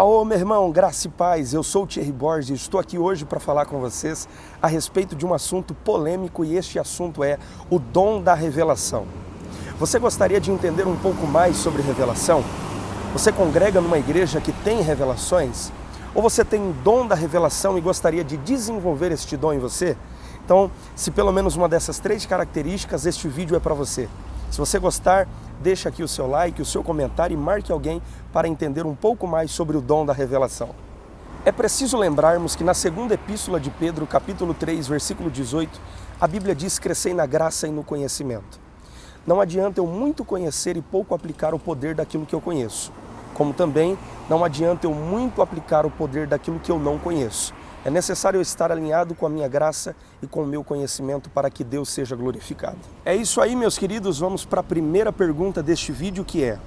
Ô meu irmão, graça e paz, eu sou o Thierry Borges e estou aqui hoje para falar com vocês a respeito de um assunto polêmico e este assunto é o dom da revelação. Você gostaria de entender um pouco mais sobre revelação? Você congrega numa igreja que tem revelações? Ou você tem um dom da revelação e gostaria de desenvolver este dom em você? Então, se pelo menos uma dessas três características, este vídeo é para você. Se você gostar, deixa aqui o seu like, o seu comentário e marque alguém para entender um pouco mais sobre o dom da revelação. É preciso lembrarmos que na segunda epístola de Pedro, capítulo 3, versículo 18, a Bíblia diz: crescei na graça e no conhecimento. Não adianta eu muito conhecer e pouco aplicar o poder daquilo que eu conheço, como também não adianta eu muito aplicar o poder daquilo que eu não conheço. É necessário eu estar alinhado com a minha graça e com o meu conhecimento para que Deus seja glorificado. É isso aí, meus queridos, vamos para a primeira pergunta deste vídeo, que é: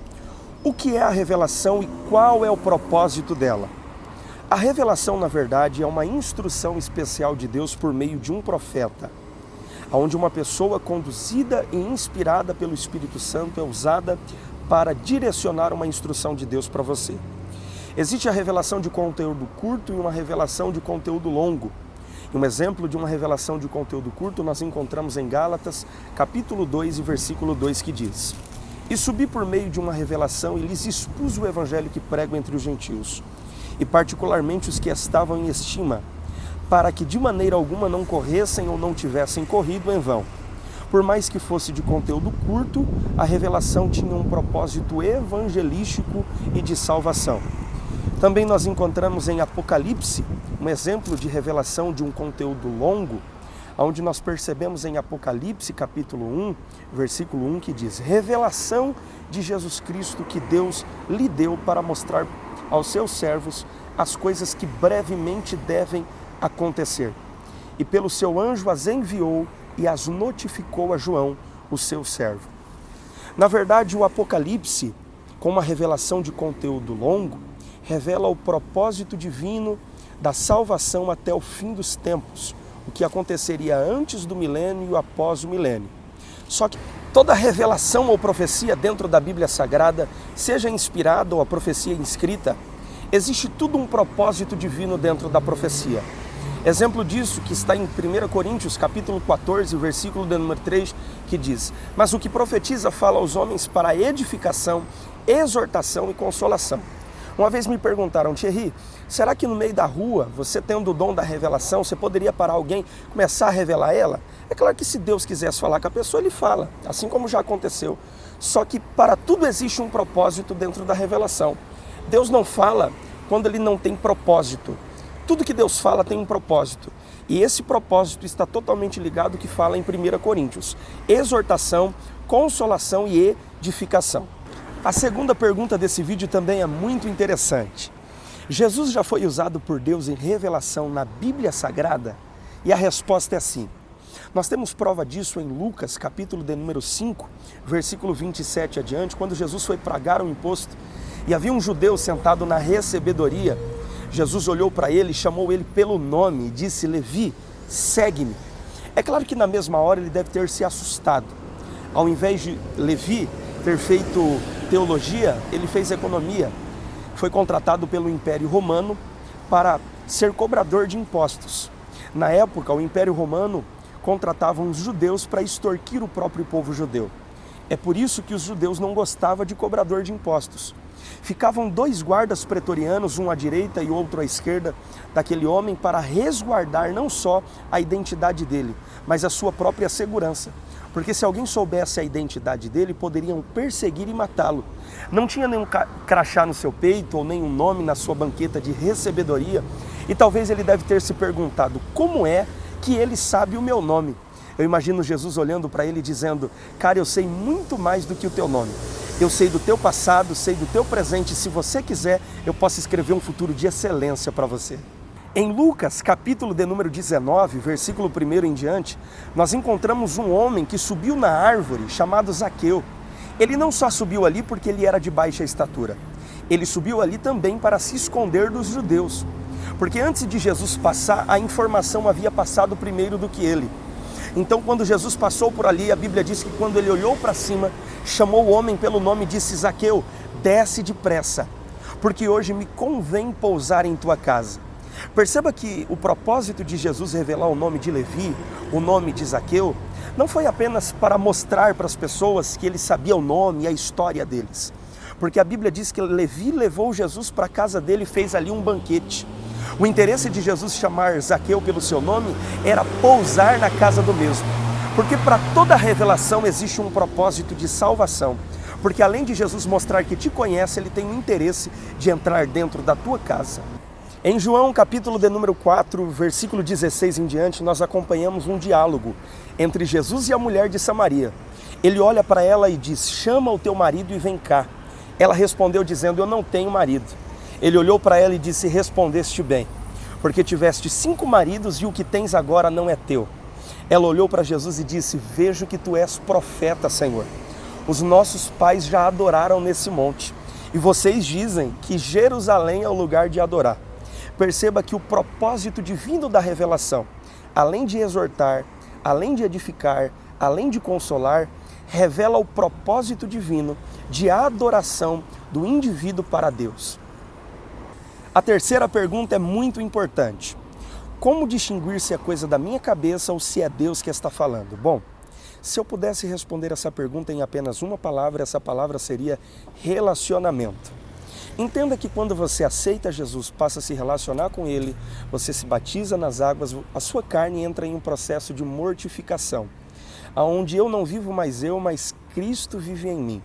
o que é a revelação e qual é o propósito dela? A revelação, na verdade, é uma instrução especial de Deus por meio de um profeta, onde uma pessoa conduzida e inspirada pelo Espírito Santo é usada para direcionar uma instrução de Deus para você. Existe a revelação de conteúdo curto e uma revelação de conteúdo longo. E um exemplo de uma revelação de conteúdo curto nós encontramos em Gálatas, capítulo 2 e versículo 2, que diz: e subi por meio de uma revelação e lhes expus o evangelho que prego entre os gentios, e particularmente os que estavam em estima, para que de maneira alguma não corressem ou não tivessem corrido em vão. Por mais que fosse de conteúdo curto, a revelação tinha um propósito evangelístico e de salvação. Também nós encontramos em Apocalipse um exemplo de revelação de um conteúdo longo, onde nós percebemos em Apocalipse capítulo 1, versículo 1, que diz: revelação de Jesus Cristo que Deus lhe deu para mostrar aos seus servos as coisas que brevemente devem acontecer. E pelo seu anjo as enviou e as notificou a João, o seu servo. Na verdade, o Apocalipse, com uma revelação de conteúdo longo, revela o propósito divino da salvação até o fim dos tempos, o que aconteceria antes do milênio e após o milênio. Só que toda revelação ou profecia dentro da Bíblia Sagrada, seja inspirada ou a profecia inscrita, existe tudo um propósito divino dentro da profecia. Exemplo disso que está em 1 Coríntios, capítulo 14, versículo de número 3, que diz: mas o que profetiza fala aos homens para edificação, exortação e consolação. Uma vez me perguntaram: Thierry, será que no meio da rua, você tendo o dom da revelação, você poderia parar alguém e começar a revelar ela? É claro que se Deus quisesse falar com a pessoa, Ele fala, assim como já aconteceu. Só que para tudo existe um propósito dentro da revelação. Deus não fala quando Ele não tem propósito. Tudo que Deus fala tem um propósito. E esse propósito está totalmente ligado ao que fala em 1 Coríntios: exortação, consolação e edificação. A segunda pergunta desse vídeo também é muito interessante. Jesus já foi usado por Deus em revelação na Bíblia Sagrada? E a resposta é sim. Nós temos prova disso em Lucas, capítulo de número 5, versículo 27 adiante, quando Jesus foi pagar o imposto e havia um judeu sentado na recebedoria. Jesus olhou para ele, chamou ele pelo nome e disse: Levi, segue-me. É claro que na mesma hora ele deve ter se assustado. Ao invés de Levi ter feito teologia, ele fez economia. Foi contratado pelo Império Romano para ser cobrador de impostos. Na época, o Império Romano contratava os judeus para extorquir o próprio povo judeu. É por isso que os judeus não gostavam de cobrador de impostos. Ficavam dois guardas pretorianos, um à direita e outro à esquerda daquele homem, para resguardar não só a identidade dele, mas a sua própria segurança. Porque se alguém soubesse a identidade dele, poderiam perseguir e matá-lo. Não tinha nenhum crachá no seu peito ou nenhum nome na sua banqueta de recebedoria. E talvez ele deve ter se perguntado: como é que ele sabe o meu nome? Eu imagino Jesus olhando para ele e dizendo: cara, eu sei muito mais do que o teu nome. Eu sei do teu passado, sei do teu presente. Se você quiser, eu posso escrever um futuro de excelência para você. Em Lucas, capítulo de número 19, versículo 1 em diante, nós encontramos um homem que subiu na árvore, chamado Zaqueu. Ele não só subiu ali porque ele era de baixa estatura. Ele subiu ali também para se esconder dos judeus. Porque antes de Jesus passar, a informação havia passado primeiro do que ele. Então, quando Jesus passou por ali, a Bíblia diz que quando ele olhou para cima, chamou o homem pelo nome e disse: Zaqueu, desce depressa, porque hoje me convém pousar em tua casa. Perceba que o propósito de Jesus revelar o nome de Levi, o nome de Zaqueu, não foi apenas para mostrar para as pessoas que ele sabia o nome e a história deles. Porque a Bíblia diz que Levi levou Jesus para a casa dele e fez ali um banquete. O interesse de Jesus chamar Zaqueu pelo seu nome era pousar na casa do mesmo. Porque para toda revelação existe um propósito de salvação. Porque além de Jesus mostrar que te conhece, ele tem o interesse de entrar dentro da tua casa. Em João, capítulo de número 4, versículo 16 em diante, nós acompanhamos um diálogo entre Jesus e a mulher de Samaria. Ele olha para ela e diz: chama o teu marido e vem cá. Ela respondeu dizendo: eu não tenho marido. Ele olhou para ela e disse: respondeste bem, porque tiveste 5 maridos e o que tens agora não é teu. Ela olhou para Jesus e disse: vejo que tu és profeta, Senhor. Os nossos pais já adoraram nesse monte, e vocês dizem que Jerusalém é o lugar de adorar. Perceba que o propósito divino da revelação, além de exortar, além de edificar, além de consolar, revela o propósito divino de adoração do indivíduo para Deus. A terceira pergunta é muito importante. Como distinguir se é coisa da minha cabeça ou se é Deus que está falando? Bom, se eu pudesse responder essa pergunta em apenas uma palavra, essa palavra seria relacionamento. Entenda que quando você aceita Jesus, passa a se relacionar com Ele, você se batiza nas águas, a sua carne entra em um processo de mortificação, onde eu não vivo mais eu, mas Cristo vive em mim.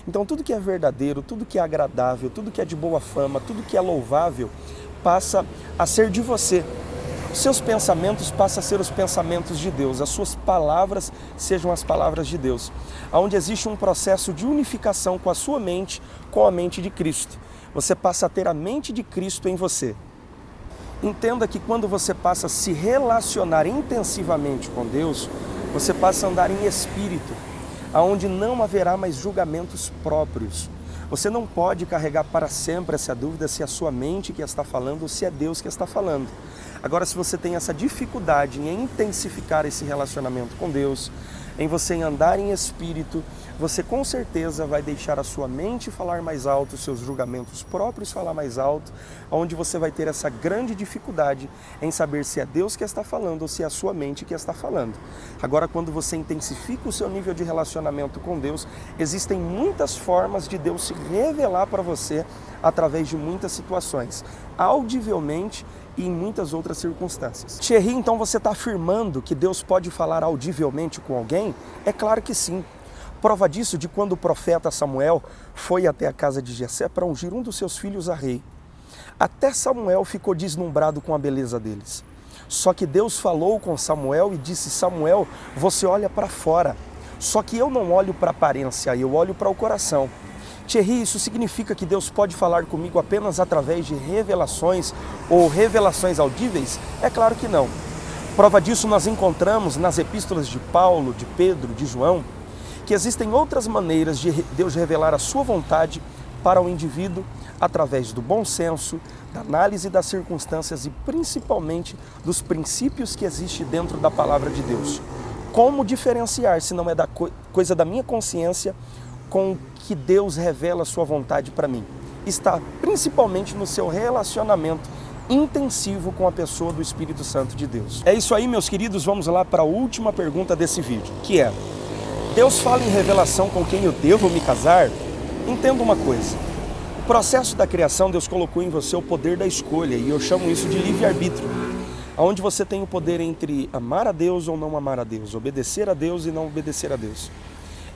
Então tudo que é verdadeiro, tudo que é agradável, tudo que é de boa fama, tudo que é louvável, passa a ser de você. Os seus pensamentos passam a ser os pensamentos de Deus, as suas palavras sejam as palavras de Deus, onde existe um processo de unificação com a sua mente, com a mente de Cristo. Você passa a ter a mente de Cristo em você. Entenda que quando você passa a se relacionar intensivamente com Deus, você passa a andar em espírito, onde não haverá mais julgamentos próprios. Você não pode carregar para sempre essa dúvida se é a sua mente que está falando ou se é Deus que está falando. Agora, se você tem essa dificuldade em intensificar esse relacionamento com Deus, em você andar em espírito, você com certeza vai deixar a sua mente falar mais alto, os seus julgamentos próprios falar mais alto, onde você vai ter essa grande dificuldade em saber se é Deus que está falando ou se é a sua mente que está falando. Agora, quando você intensifica o seu nível de relacionamento com Deus, existem muitas formas de Deus se revelar para você através de muitas situações, audivelmente e em muitas outras circunstâncias. Thierry, então você está afirmando que Deus pode falar audivelmente com alguém? É claro que sim. Prova disso de quando o profeta Samuel foi até a casa de Jessé para ungir um dos seus filhos a rei. Até Samuel ficou deslumbrado com a beleza deles. Só que Deus falou com Samuel e disse: Samuel, você olha para fora, só que eu não olho para a aparência, eu olho para o coração. Thierry, isso significa que Deus pode falar comigo apenas através de revelações ou revelações audíveis? É claro que não. Prova disso nós encontramos nas epístolas de Paulo, de Pedro, de João, que existem outras maneiras de Deus revelar a sua vontade para o indivíduo através do bom senso, da análise das circunstâncias e principalmente dos princípios que existem dentro da palavra de Deus. Como diferenciar se não é da coisa da minha consciência com o que Deus revela a sua vontade para mim? Está principalmente no seu relacionamento intensivo com a pessoa do Espírito Santo de Deus. É isso aí, meus queridos, vamos lá para a última pergunta desse vídeo, que é: Deus fala em revelação com quem eu devo me casar? Entenda uma coisa, o processo da criação, Deus colocou em você o poder da escolha, e eu chamo isso de livre-arbítrio, onde você tem o poder entre amar a Deus ou não amar a Deus, obedecer a Deus e não obedecer a Deus.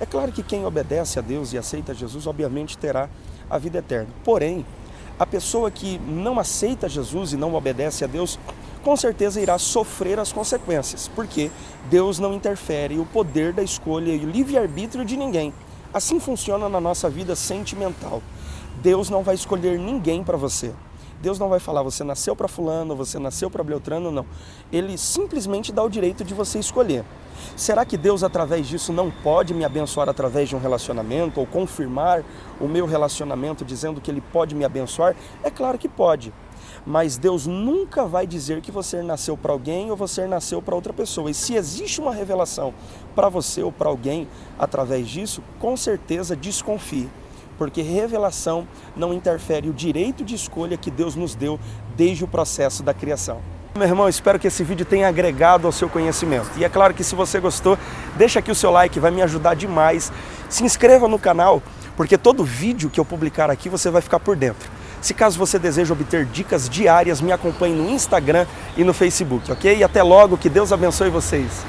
É claro que quem obedece a Deus e aceita Jesus, obviamente terá a vida eterna. Porém, a pessoa que não aceita Jesus e não obedece a Deus, com certeza irá sofrer as consequências, porque Deus não interfere o poder da escolha e o livre-arbítrio de ninguém. Assim funciona na nossa vida sentimental. Deus não vai escolher ninguém para você. Deus não vai falar, você nasceu para fulano, você nasceu para Beltrano, não. Ele simplesmente dá o direito de você escolher. Será que Deus, através disso, não pode me abençoar através de um relacionamento ou confirmar o meu relacionamento dizendo que Ele pode me abençoar? É claro que pode. Mas Deus nunca vai dizer que você nasceu para alguém ou você nasceu para outra pessoa. E se existe uma revelação para você ou para alguém através disso, com certeza desconfie. porque revelação não interfere o direito de escolha que Deus nos deu desde o processo da criação. Meu irmão, espero que esse vídeo tenha agregado ao seu conhecimento. E é claro que se você gostou, deixa aqui o seu like, vai me ajudar demais. Se inscreva no canal, porque todo vídeo que eu publicar aqui você vai ficar por dentro. Se caso você deseja obter dicas diárias, me acompanhe no Instagram e no Facebook, ok? E até logo, que Deus abençoe vocês.